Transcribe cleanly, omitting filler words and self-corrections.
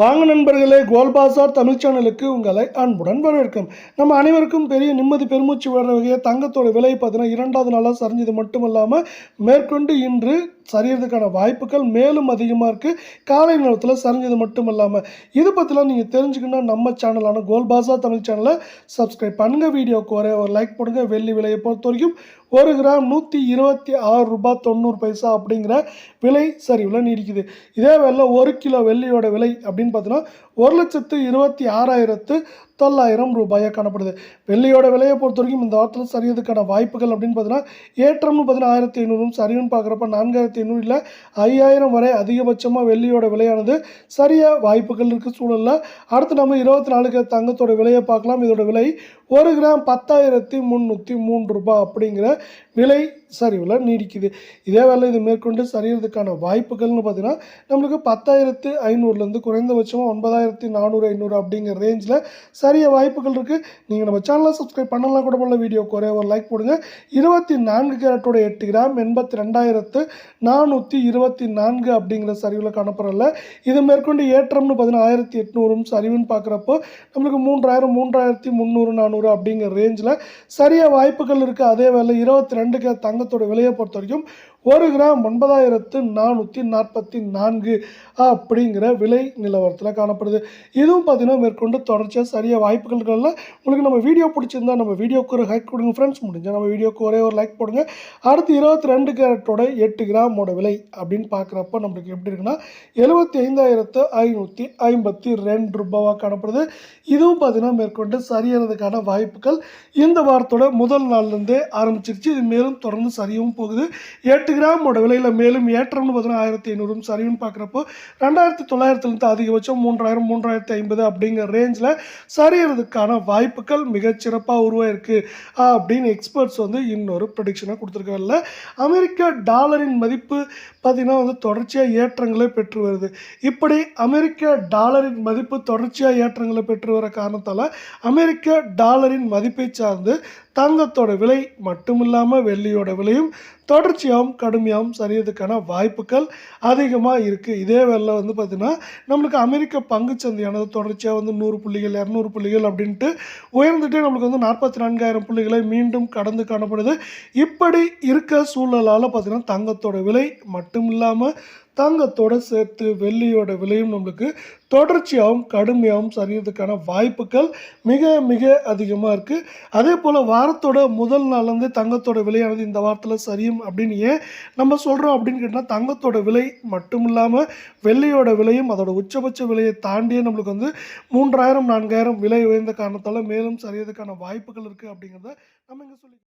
வாங்க நண்பர்களே, கோல்ட் பாசார் தமிழ் சேனலுக்கு உங்களை அன்புடன் வரவேற்கும். நம்ம அனைவருக்கும் பெரிய நிம்மதி பெருமூச்சு விடுற வகையில் தங்கத்தோட விலை பார்த்தீங்கன்னா 2வது நாளாக சரிஞ்சது மட்டும் இல்லாமல் மேற்கொண்டு இன்று சரியறதுக்கான வாய்ப்புகள் மேலும் அதிகமாக இருக்குது. காலை நேரத்தில் சரிஞ்சது மட்டும் இல்லாமல் இது பற்றிலாம் நீங்கள் தெரிஞ்சுக்கணும். நம்ம சேனலான கோல்ட் பாசார் தமிழ் சேனலை சப்ஸ்கிரைப் பண்ணுங்கள். வீடியோவுக்கு ஒரு லைக் பண்ணுங்கள். வெள்ளி விலையை பொறுத்த வரைக்கும் 1 கிராம் 126 ரூபாய் 90 அப்படிங்கிற விலை சரிவில் நீடிக்குது. இதே வேலை 1 கிலோ வெள்ளியோட விலை அப்படின்னு பார்த்தீங்கன்னா 1,26,900 ரூபாயாக காணப்படுது. வெள்ளியோட விலையை பொறுத்த வரைக்கும் இந்த வாரத்தில் சரியதுக்கான வாய்ப்புகள் அப்படின்னு பார்த்தீங்கன்னா ஏற்றம்னு பார்த்தீங்கன்னா 1,500, சரிவுன்னு பார்க்குறப்ப 4,500 இல்லை 5,000 வரை அதிகபட்சமாக வெள்ளியோட விலையானது சரியாக வாய்ப்புகள் இருக்குது சூழலில். அடுத்து நம்ம 24 தங்கத்தோட விலையை பார்க்கலாம். இதோட விலை 1 கிராம் 10,303 ரூபாய் அப்படிங்கிற விலை சரிவில் நீடிக்குது. இதே வேலை இது மேற்கொண்டு சரியறதுக்கான வாய்ப்புகள்னு பார்த்தீங்கன்னா நம்மளுக்கு 10,500லேருந்து குறைந்தபட்சமாக 9,400-500 அப்படிங்கிற ரேஞ்சில் சரிய வாய்ப்புகள் இருக்குது. நீங்கள் நம்ம சேனலை சப்ஸ்கிரைப் பண்ணலாம் கூட போல. வீடியோக்கு ஒரு லைக் போடுங்க. 24 கேரட்டோட 8 கிராம் 82,424 அப்படிங்கிற சரிவில் காணப்படல. இது மேற்கொண்டு ஏற்றம்னு பார்த்தீங்கன்னா 1,800, சரிவுன்னு பார்க்குறப்போ நம்மளுக்கு 3,000, 3,300, 400 அப்படிங்கிற ரேஞ்சில் சரியாக வாய்ப்புகள் இருக்குது. அதே வேலை 22 தங்கத்தோட விலையை பொறுத்த வரைக்கும் 1 கிராம் 9,444 அப்படிங்கிற விலை நிலவரத்தில் காணப்படுது. இதுவும் பார்த்தீங்கன்னா மேற்கொண்டு தொடர்ச்சியாக சரியாக வாய்ப்புகள்ல. உங்களுக்கு நம்ம வீடியோ பிடிச்சிருந்தா நம்ம வீடியோக்கு ஒரு லைக் கொடுங்க ஃப்ரெண்ட்ஸ். முடிஞ்சால் நம்ம வீடியோக்கு ஒரு லைக் போடுங்க. அடுத்து 22 கேரட்டோட 8 கிராமோட விலை அப்படின்னு பார்க்குறப்ப நம்மளுக்கு எப்படி இருக்குன்னா 75,552 ரூபாவாக காணப்படுது. இதுவும் பார்த்தீங்கன்னா மேற்கொண்டு சரியறதுக்கான வாய்ப்புகள் இந்த வாரத்தோட முதல் நாள்லேருந்தே ஆரம்பிச்சிருச்சு. இது மேலும் தொடர்ந்து சரியவும் போகுது. 8 கிராமோட விலையில் மேலும் ஏற்றம்னு பார்த்தீங்கன்னா 1,500, சரிவுன்னு பார்க்குறப்போ 2,900லேருந்து அதிகபட்சம் 3,000, 3,050 அப்படிங்கிற ரேஞ்சில் சரியறதுக்கான வாய்ப்புகள் மிகச்சிறப்பாக உருவாயிருக்கு அப்படின்னு எக்ஸ்பர்ட்ஸ் இன்னொரு ப்ரெடிக்ஷனாக கொடுத்துருக்காங்கல்ல. அமெரிக்க டாலரின் மதிப்பு பார்த்திங்கன்னா தொடர்ச்சியாக ஏற்றங்களை பெற்று வருது. இப்படி அமெரிக்க டாலரின் மதிப்பு தொடர்ச்சியாக ஏற்றங்களை பெற்று வர காரணத்தால் அமெரிக்க டாலரின் மதிப்பை சார்ந்து தங்கத்தோட விலை மட்டும் இல்லாமல் வெள்ளியோட விலையும் தொடர்ச்சியாகவும் கடுமையாகவும் சரியறதுக்கான வாய்ப்புகள் அதிகமாக இருக்குது. இதே வேலை பார்த்திங்கன்னா நம்மளுக்கு அமெரிக்க பங்குச்சந்தையானது தொடர்ச்சியாக 100 புள்ளிகள் 200 புள்ளிகள் அப்படின்ட்டு உயர்ந்துட்டு நம்மளுக்கு 44,000 புள்ளிகளை மீண்டும் கடந்து காணப்படுது. இப்படி இருக்க சூழலால் பார்த்திங்கன்னா தங்கத்தோட விலை மட்டும் இல்லாமல் தங்கத்தோடு சேர்த்து வெள்ளியோட விலையும் நம்மளுக்கு தொடர்ச்சியாகவும் கடுமையாகவும் சரியறதுக்கான வாய்ப்புகள் மிக மிக அதிகமாக இருக்குது. அதே போல் வாரத்தோட முதல் நாள்லேருந்து தங்கத்தோட விலையானது இந்த வாரத்தில் சரியும் அப்படின்னு ஏன் நம்ம சொல்கிறோம் அப்படின்னு கேட்டால் தங்கத்தோட விலை மட்டும் இல்லாமல் வெள்ளியோட விலையும் அதோட உச்சபட்ச விலையை தாண்டியே நம்மளுக்கு 3,000, 4,000 விலை உயர்ந்த காரணத்தால் மேலும் சரியறதுக்கான வாய்ப்புகள் இருக்குது அப்படிங்கிறத நம்ம இங்கே சொல்லி